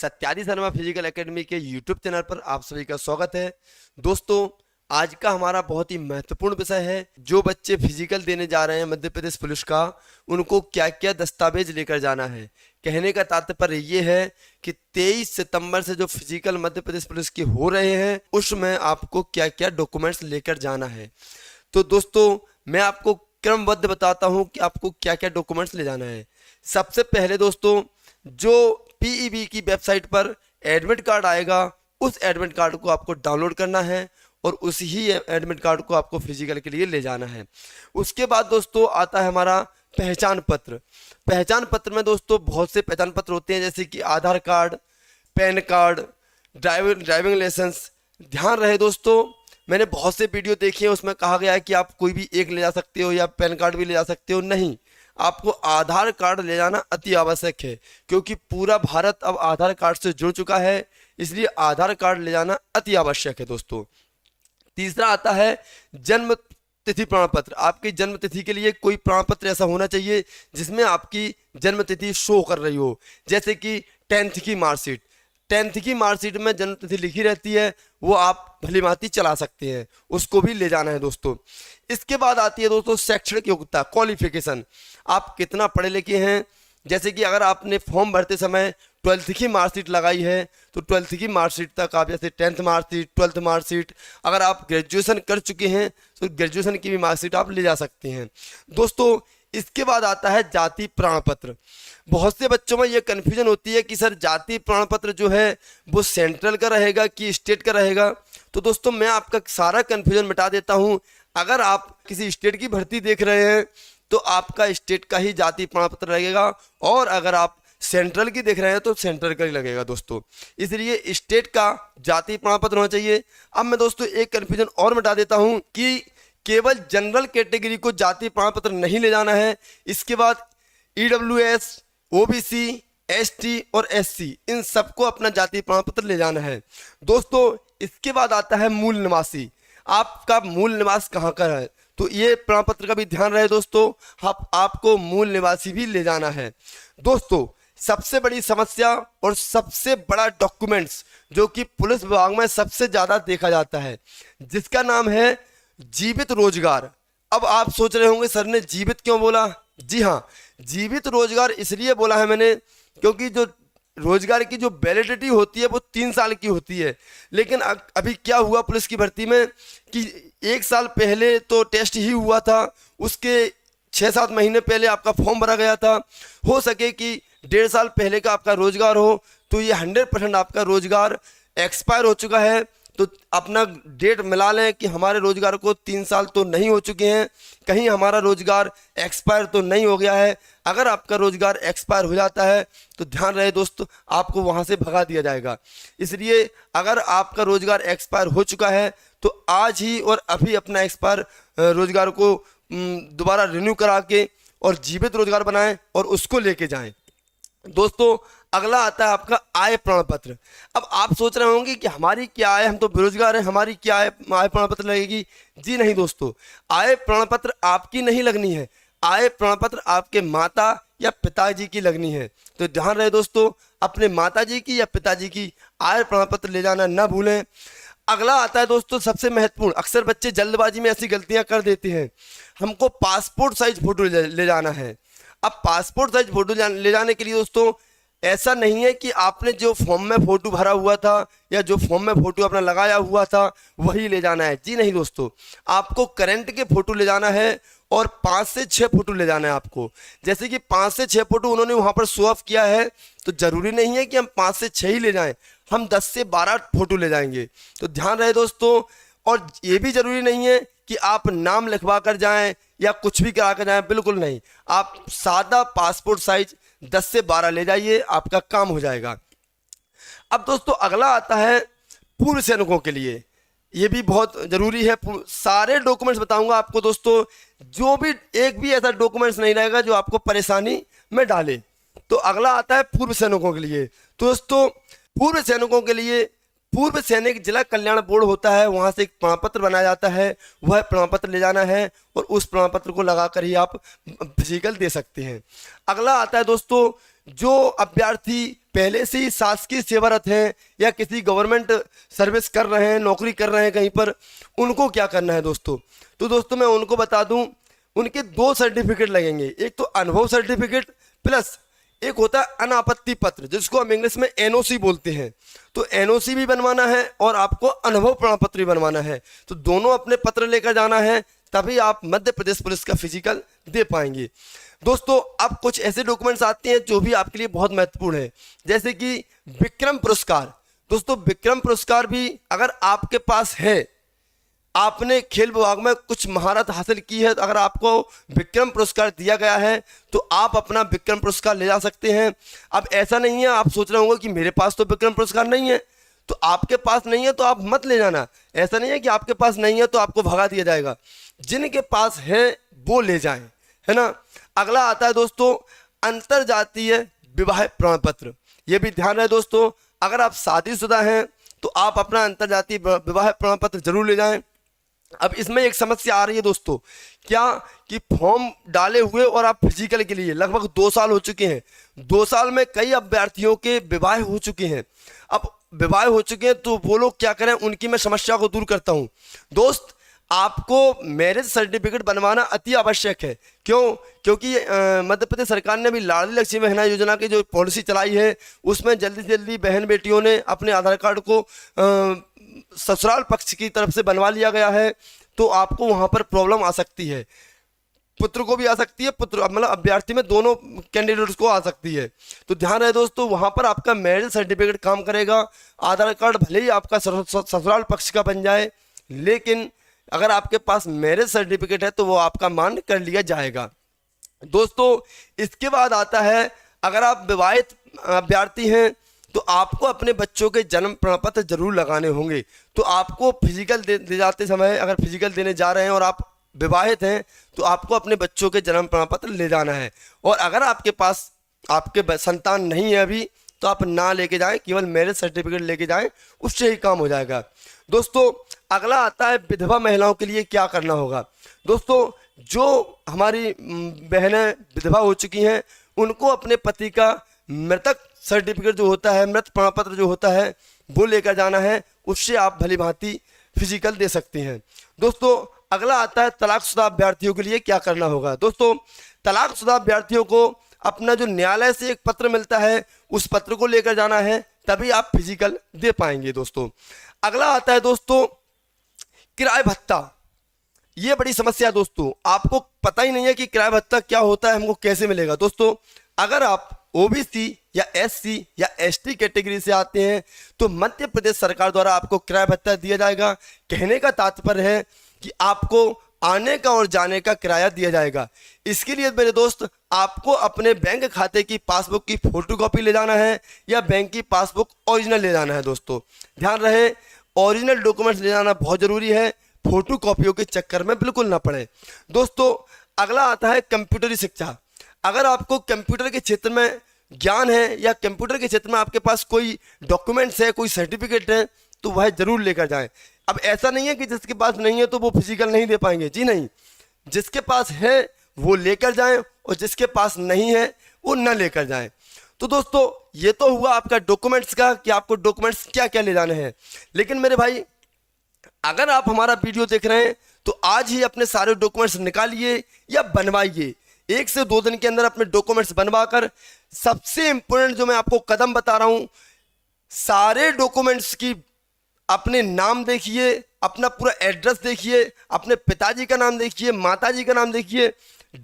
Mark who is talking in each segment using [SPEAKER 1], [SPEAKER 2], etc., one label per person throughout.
[SPEAKER 1] सत्यारी Sharma physical academy के YouTube channel पर आप सभी का स्वागत है। दोस्तों, आज का हमारा बहुत ही महत्वपूर्ण विषय है। जो बच्चे फिजिकल देने जा रहे हैं मध्य प्रदेश पुलिस का, उनको क्या क्या दस्तावेज लेकर जाना है। कहने का तात्पर्य ये है कि 23 सितंबर से जो फिजिकल मध्य प्रदेश पुलिस के हो रहे हैं, उसमें आपको क्या क्या डॉक्यूमेंट्स लेकर जाना है। तो दोस्तों, मैं आपको क्रमबद्ध बताता हूँ कि आपको क्या क्या डॉक्यूमेंट्स ले जाना है। सबसे पहले दोस्तों, जो पीईबी की वेबसाइट पर एडमिट कार्ड आएगा, उस एडमिट कार्ड को आपको डाउनलोड करना है और उसी ही एडमिट कार्ड को आपको फिजिकल के लिए ले जाना है। उसके बाद दोस्तों आता है हमारा पहचान पत्र। पहचान पत्र में दोस्तों बहुत से पहचान पत्र होते हैं, जैसे कि Aadhaar card, PAN card, driving licence. ध्यान रहे दोस्तों, मैंने बहुत से वीडियो देखे हैं, उसमें कहा गया है कि आप कोई भी एक ले जा सकते हो या पैन कार्ड भी ले जा सकते हो। नहीं, आपको आधार कार्ड ले जाना अति आवश्यक है, क्योंकि पूरा भारत अब आधार कार्ड से जुड़ चुका है, इसलिए आधार कार्ड ले जाना अति आवश्यक है दोस्तों। तीसरा आता है जन्म तिथि प्रमाण पत्र। आपकी जन्म तिथि के लिए कोई प्रमाण पत्र ऐसा होना चाहिए जिसमें आपकी जन्म तिथि शो कर रही हो, जैसे कि 10th की मार्कशीट। 10th की मार्कशीट में जन्म तिथि लिखी रहती है, वो आप भली भांति चला सकते हैं, उसको भी ले जाना है दोस्तों। इसके बाद आती है दोस्तों शैक्षणिक योग्यता, क्वालिफिकेशन। आप कितना पढ़े लिखे हैं। जैसे कि अगर आपने फॉर्म भरते समय 12th की मार्कशीट लगाई है, तो 12th की मार्कशीट तक आप, जैसे 10th मार्कशीट, 12th मार्कशीट। अगर आप ग्रेजुएशन कर चुके हैं तो ग्रेजुएशन की भी मार्कशीट आप ले जा सकते हैं दोस्तों। इसके बाद आता है जाति प्रमाण पत्र। बहुत से बच्चों में ये कन्फ्यूजन होती है कि सर जाति प्रमाण पत्र जो है वो सेंट्रल का रहेगा कि स्टेट का रहेगा। तो दोस्तों, मैं आपका सारा कन्फ्यूजन मिटा देता हूँ। अगर आप किसी स्टेट की भर्ती देख रहे हैं तो आपका स्टेट का ही जाति प्रमाण पत्र लगेगा, और अगर आप सेंट्रल की देख रहे हैं तो सेंट्रल का ही लगेगा दोस्तों। इसलिए स्टेट का जाति प्रमाण पत्र होना चाहिए। अब मैं दोस्तों एक कन्फ्यूजन और मिटा देता हूँ कि केवल जनरल कैटेगरी को जाति प्रमाण पत्र नहीं ले जाना है। इसके बाद EWS, OBC, ST और SC, इन सबको अपना जाति प्रमाण पत्र ले जाना है दोस्तों। इसके बाद आता है मूल निवासी। आपका मूल निवास कहाँ का है, तो ये प्रमाण पत्र का भी ध्यान रहे दोस्तों, आपको मूल निवासी भी ले जाना है दोस्तों। सबसे बड़ी समस्या और सबसे बड़ा डॉक्यूमेंट्स जो कि पुलिस विभाग में सबसे ज़्यादा देखा जाता है, जिसका नाम है जीवित रोजगार। अब आप सोच रहे होंगे सर ने जीवित क्यों बोला। जी हाँ, जीवित रोजगार इसलिए बोला है मैंने, क्योंकि जो रोजगार की जो वैलिडिटी होती है वो 3 साल की होती है। लेकिन अभी क्या हुआ पुलिस की भर्ती में कि 1 साल पहले तो टेस्ट ही हुआ था, उसके 6-7 महीने पहले आपका फॉर्म भरा गया था। हो सके कि 1.5 साल पहले का आपका रोजगार हो, तो ये 100% आपका रोजगार एक्सपायर हो चुका है। तो अपना डेट मिला लें कि हमारे रोजगार को 3 साल तो नहीं हो चुके हैं, कहीं हमारा रोजगार एक्सपायर तो नहीं हो गया है। अगर आपका रोजगार एक्सपायर हो जाता है तो ध्यान रहे दोस्तों, आपको वहां से भगा दिया जाएगा। इसलिए अगर आपका रोजगार एक्सपायर हो चुका है तो आज ही और अभी अपना एक्सपायर रोजगार को दोबारा रिन्यू करा के और जीवित रोजगार बनाएं और उसको लेके जाएं दोस्तों। अगला आता है आपका आय प्रमाण पत्र। अब आप सोच रहे होंगे कि हमारी क्या आय, हम तो बेरोजगार हैं, हमारी क्या आय प्रमाण पत्र लगेगी। जी नहीं दोस्तों, आय प्रमाण पत्र आपकी नहीं लगनी है, आय प्रमाण पत्र आपके माता या पिताजी की लगनी है। तो ध्यान रहे दोस्तों, अपने माताजी की या पिताजी की आय प्रमाण पत्र ले जाना ना भूलें। अगला आता है दोस्तों सबसे महत्वपूर्ण। अक्सर बच्चे जल्दबाजी में ऐसी गलतियां कर देते हैं, हमको पासपोर्ट साइज फोटो ले जाना है। अब पासपोर्ट साइज फोटो ले जाने के लिए दोस्तों ऐसा नहीं है कि आपने जो फॉर्म में फोटो भरा हुआ था या जो फॉर्म में फोटो अपना लगाया हुआ था वही ले जाना है। जी नहीं दोस्तों, आपको करंट के फोटो ले जाना है और 5 से 6 फोटो ले जाना है आपको। जैसे कि 5 से 6 फोटो उन्होंने वहाँ पर शो ऑफ किया है, तो जरूरी नहीं है कि हम 5 से 6 ही ले जाएं, हम 10 से 12 फोटो ले जाएंगे। तो ध्यान रहे दोस्तों, और ये भी जरूरी नहीं है कि आप नाम लिखवा कर जाएं या कुछ भी करा कर जाएं, बिल्कुल नहीं। आप सादा पासपोर्ट साइज 10 से 12 ले जाइए, आपका काम हो जाएगा। अब दोस्तों अगला आता है पूर्व सैनिकों के लिए, ये भी बहुत जरूरी है। सारे डॉक्यूमेंट्स बताऊंगा आपको दोस्तों, जो भी एक भी ऐसा डॉक्यूमेंट्स नहीं रहेगा जो आपको परेशानी में डाले। तो अगला आता है पूर्व सैनिकों के लिए। तो दोस्तों पूर्व सैनिकों के लिए पूर्व सैनिक जिला कल्याण बोर्ड होता है, वहां से एक प्रमाण पत्र बनाया जाता है, वह प्रमाण पत्र ले जाना है और उस प्रमाण पत्र को लगाकर ही आप फिजिकल दे सकते हैं। अगला आता है दोस्तों जो अभ्यर्थी पहले से ही शासकीय सेवारत हैं या किसी गवर्नमेंट सर्विस कर रहे हैं, नौकरी कर रहे हैं कहीं पर, उनको क्या करना है दोस्तों? तो दोस्तों मैं उनको बता दूं, उनके 2 सर्टिफिकेट लगेंगे। एक तो अनुभव सर्टिफिकेट प्लस एक होता है अनापत्ति पत्र, जिसको हम इंग्लिश में एनओसी बोलते हैं। तो एनओसी भी बनवाना है और आपको अनुभव प्रमाण पत्र भी बनवाना है। तो दोनों अपने पत्र लेकर जाना है, तभी आप मध्य प्रदेश पुलिस का फिजिकल दे पाएंगे। दोस्तों अब कुछ ऐसे डॉक्यूमेंट्स आते हैं जो भी आपके लिए बहुत महत्वपूर्ण है, जैसे कि विक्रम पुरस्कार। दोस्तों विक्रम पुरस्कार भी अगर आपके पास है, आपने खेल विभाग में कुछ महारत हासिल की है, तो अगर आपको विक्रम पुरस्कार दिया गया है तो आप अपना विक्रम पुरस्कार ले जा सकते हैं। अब ऐसा नहीं है आप सोच रहे होंगे कि मेरे पास तो विक्रम पुरस्कार नहीं है, तो आपके पास नहीं है तो आप मत ले जाना। ऐसा नहीं है कि आपके पास नहीं है तो आपको भगा दिया जाएगा। जिनके पास है वो ले जाएं, है ना। अगला आता है दोस्तों अंतरजातीय विवाह प्रमाण पत्र। ये भी ध्यान रहे दोस्तों, अगर आप शादीशुदा हैं तो आप अपना अंतरजातीय विवाह प्रमाण पत्र जरूर ले जाएं। अब इसमें एक समस्या आ रही है दोस्तों, क्या कि फॉर्म डाले हुए और आप फिजिकल के लिए लगभग 2 साल हो चुके हैं। 2 साल में कई अभ्यर्थियों के विवाह हो चुके हैं। अब विवाह हो चुके हैं तो वो लोग क्या करें, उनकी मैं समस्या को दूर करता हूं। दोस्त आपको मैरिज सर्टिफिकेट बनवाना अति आवश्यक है। क्यों? क्योंकि मध्य प्रदेश सरकार ने अभी लाडली लक्ष्मी बहना योजना की जो पॉलिसी चलाई है, उसमें जल्दी से जल्दी बहन बेटियों ने अपने आधार कार्ड को ससुराल पक्ष की तरफ से बनवा लिया गया है। तो आपको वहां पर प्रॉब्लम आ सकती है, पुत्र को भी आ सकती है, पुत्र मतलब अभ्यर्थी में दोनों कैंडिडेट्स को आ सकती है। तो ध्यान रहे दोस्तों, वहां पर आपका मैरिज सर्टिफिकेट काम करेगा। आधार कार्ड भले ही आपका ससुराल पक्ष का बन जाए, लेकिन अगर आपके पास मैरिज सर्टिफिकेट है तो वो आपका मान्य कर लिया जाएगा। दोस्तों इसके बाद आता है, अगर आप विवाहित अभ्यर्थी हैं तो आपको अपने बच्चों के जन्म प्रमाण पत्र जरूर लगाने होंगे। तो आपको फिजिकल दे जाते समय, अगर फिजिकल देने जा रहे हैं और आप विवाहित हैं तो आपको अपने बच्चों के जन्म प्रमाण पत्र ले जाना है। और अगर आपके पास आपके संतान नहीं है अभी, तो आप ना लेके जाएं, केवल मैरिज सर्टिफिकेट लेके जाएं, उससे ही काम हो जाएगा। दोस्तों अगला आता है विधवा महिलाओं के लिए क्या करना होगा। दोस्तों जो हमारी बहनें विधवा हो चुकी हैं, उनको अपने पति का मृतक सर्टिफिकेट जो होता है, मृत प्रमाण पत्र जो होता है, वो लेकर जाना है। उससे आप भली भांति फिजिकल दे सकते हैं। दोस्तों अगला आता है तलाकशुदा अभ्यर्थियों के लिए क्या करना होगा। दोस्तों तलाकशुदा अभ्यर्थियों को अपना जो न्यायालय से एक पत्र मिलता है, उस पत्र को लेकर जाना है, तभी आप फिजिकल दे पाएंगे। दोस्तों अगला आता है दोस्तों किराए भत्ता। ये बड़ी समस्या है दोस्तों, आपको पता ही नहीं है कि किराया भत्ता क्या होता है, हमको कैसे मिलेगा। दोस्तों अगर आप ओबीसी या एससी या एसटी कैटेगरी से आते हैं तो मध्य प्रदेश सरकार द्वारा आपको किराया भत्ता दिया जाएगा। कहने का तात्पर्य है कि आपको आने का और जाने का किराया दिया जाएगा। इसके लिए मेरे दोस्त आपको अपने बैंक खाते की पासबुक की फोटोकॉपी ले जाना है या बैंक की पासबुक ओरिजिनल ले जाना है। दोस्तों ध्यान रहे, ओरिजिनल डॉक्यूमेंट्स ले जाना बहुत जरूरी है, फोटो कॉपियों के चक्कर में बिल्कुल ना पड़े। दोस्तों अगला आता है कंप्यूटरी शिक्षा। अगर आपको कंप्यूटर के क्षेत्र में ज्ञान है या कंप्यूटर के क्षेत्र में आपके पास कोई डॉक्यूमेंट्स है, कोई सर्टिफिकेट है, तो वह जरूर लेकर जाएं। अब ऐसा नहीं है कि जिसके पास नहीं है तो वो फिजिकल नहीं दे पाएंगे, जी नहीं, जिसके पास है वो लेकर जाएं और जिसके पास नहीं है वो न लेकर जाएं। तो दोस्तों ये तो हुआ आपका डॉक्यूमेंट्स का कि आपको डॉक्यूमेंट्स क्या क्या ले जाने हैं। लेकिन मेरे भाई अगर आप हमारा वीडियो देख रहे हैं तो आज ही अपने सारे डॉक्यूमेंट्स निकालिए या बनवाइए। 1 से 2 दिन के अंदर अपने डॉक्यूमेंट्स बनवाकर, सबसे इंपॉर्टेंट जो मैं आपको कदम बता रहा हूं, सारे डॉक्यूमेंट्स की अपने नाम देखिए, अपना पूरा एड्रेस देखिए, अपने पिताजी का नाम देखिए, माताजी का नाम देखिए,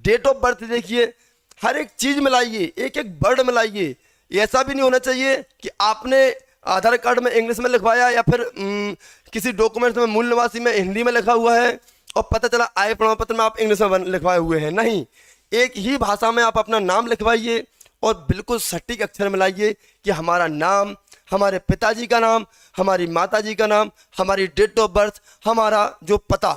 [SPEAKER 1] डेट ऑफ बर्थ देखिए, हर एक चीज मिलाइए, एक एक वर्ड मिलाइए। ऐसा भी नहीं होना चाहिए कि आपने आधार कार्ड में इंग्लिश में लिखवाया या फिर किसी डॉक्यूमेंट्स में मूल निवासी में हिंदी में लिखा हुआ है और पता चला आय प्रमाण पत्र में आप इंग्लिश में लिखवाए हुए हैं। नहीं, एक ही भाषा में आप अपना नाम लिखवाइए और बिल्कुल सटीक अक्षर मिलाइए कि हमारा नाम, हमारे पिताजी का नाम, हमारी माताजी का नाम, हमारी डेट ऑफ बर्थ, हमारा जो पता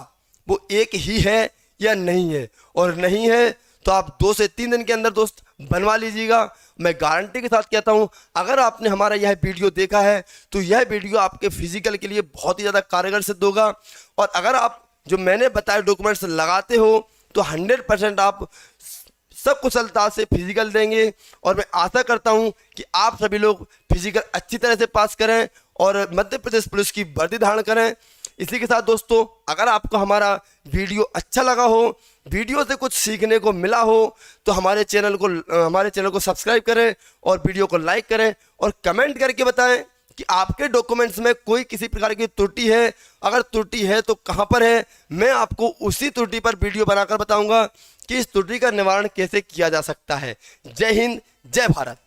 [SPEAKER 1] वो एक ही है या नहीं है। और नहीं है तो आप 2 से 3 दिन के अंदर दोस्त बनवा लीजिएगा। मैं गारंटी के साथ कहता हूं, अगर आपने हमारा यह वीडियो देखा है तो यह वीडियो आपके फिजिकल के लिए बहुत ही ज़्यादा कारगर सिद्ध होगा। और अगर आप जो मैंने बताए डॉक्यूमेंट्स लगाते हो तो 100% आप सब कुशलता से फिजिकल देंगे और मैं आशा करता हूं कि आप सभी लोग फिजिकल अच्छी तरह से पास करें और मध्य प्रदेश पुलिस की वर्दी धारण करें। इसी के साथ दोस्तों, अगर आपको हमारा वीडियो अच्छा लगा हो, वीडियो से कुछ सीखने को मिला हो, तो हमारे चैनल को सब्सक्राइब करें और वीडियो को लाइक करें और कमेंट करके बताएं कि आपके डॉक्यूमेंट्स में कोई किसी प्रकार की त्रुटि है। अगर त्रुटि है तो कहां पर है, मैं आपको उसी त्रुटि पर वीडियो बनाकर बताऊंगा कि इस त्रुटि का निवारण कैसे किया जा सकता है। जय हिंद, जय भारत।